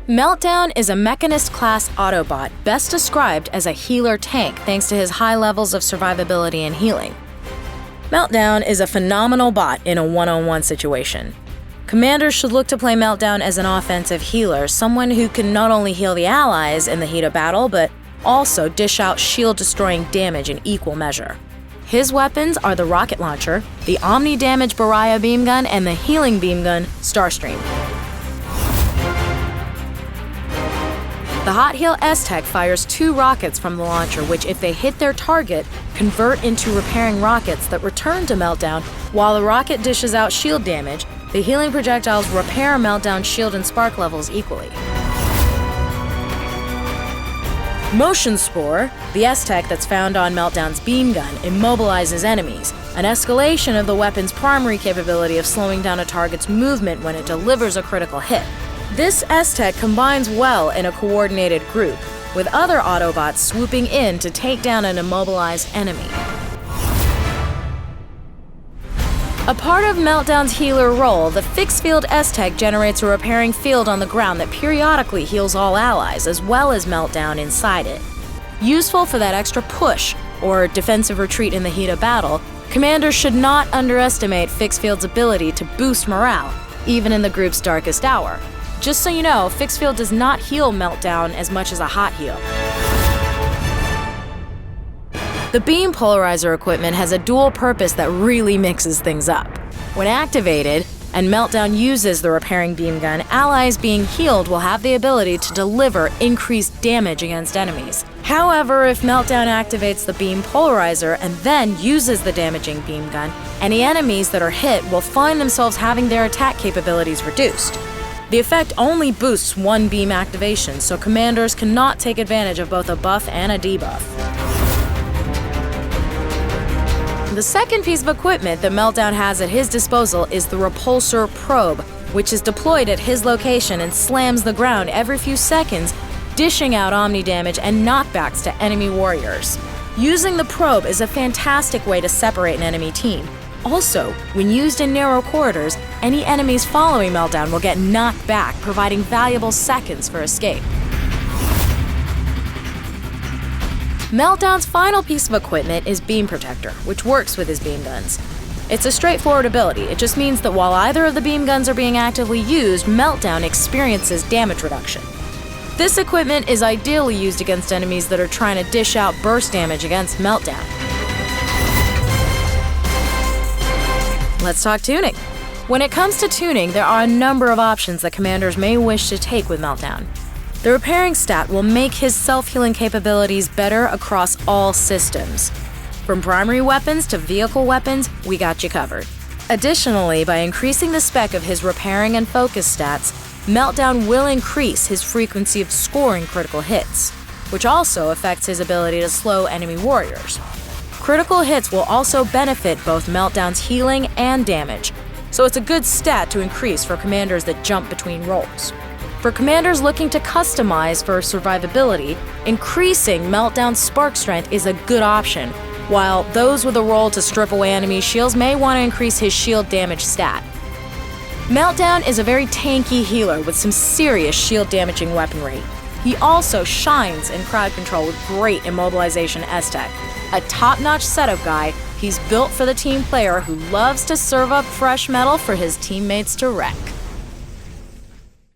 Meltdown is a Mechanist-class Autobot, best described as a healer tank thanks to his high levels of survivability and healing. Meltdown is a phenomenal bot in a one-on-one situation. Commanders should look to play Meltdown as an offensive healer, someone who can not only heal the allies in the heat of battle, but also dish out shield-destroying damage in equal measure. His weapons are the rocket launcher, the omni-damage Baraya beam gun, and the healing beam gun, Starstream. The Hot Heal S-Tech fires 2 rockets from the launcher, which, if they hit their target, convert into repairing rockets that return to Meltdown. While the rocket dishes out shield damage, the healing projectiles repair Meltdown's shield and spark levels equally. Motion Spore, the S-Tech that's found on Meltdown's beam gun, immobilizes enemies, an escalation of the weapon's primary capability of slowing down a target's movement when it delivers a critical hit. This S-Tech combines well in a coordinated group, with other Autobots swooping in to take down an immobilized enemy. A part of Meltdown's healer role, the Fixed Field S-Tech generates a repairing field on the ground that periodically heals all allies, as well as Meltdown inside it. Useful for that extra push, or defensive retreat in the heat of battle, commanders should not underestimate Fixed Field's ability to boost morale, even in the group's darkest hour. Just so you know, Fixed Field does not heal Meltdown as much as a hot heal. The beam polarizer equipment has a dual purpose that really mixes things up. When activated, and Meltdown uses the repairing beam gun, allies being healed will have the ability to deliver increased damage against enemies. However, if Meltdown activates the beam polarizer and then uses the damaging beam gun, any enemies that are hit will find themselves having their attack capabilities reduced. The effect only boosts one beam activation, so commanders cannot take advantage of both a buff and a debuff. The second piece of equipment that Meltdown has at his disposal is the Repulsor probe, which is deployed at his location and slams the ground every few seconds, dishing out omni damage and knockbacks to enemy warriors. Using the probe is a fantastic way to separate an enemy team. Also, when used in narrow corridors, any enemies following Meltdown will get knocked back, providing valuable seconds for escape. Meltdown's final piece of equipment is Beam Protector, which works with his beam guns. It's a straightforward ability. It just means that while either of the beam guns are being actively used, Meltdown experiences damage reduction. This equipment is ideally used against enemies that are trying to dish out burst damage against Meltdown. Let's talk tuning. When it comes to tuning, there are a number of options that commanders may wish to take with Meltdown. The repairing stat will make his self-healing capabilities better across all systems. From primary weapons to vehicle weapons, we got you covered. Additionally, by increasing the spec of his repairing and focus stats, Meltdown will increase his frequency of scoring critical hits, which also affects his ability to slow enemy warriors. Critical hits will also benefit both Meltdown's healing and damage, so it's a good stat to increase for commanders that jump between roles. For commanders looking to customize for survivability, increasing Meltdown's spark strength is a good option, while those with a role to strip away enemy shields may want to increase his shield damage stat. Meltdown is a very tanky healer with some serious shield damaging weaponry. He also shines in crowd control with great immobilization S-Tech. A top-notch setup guy, he's built for the team player who loves to serve up fresh metal for his teammates to wreck.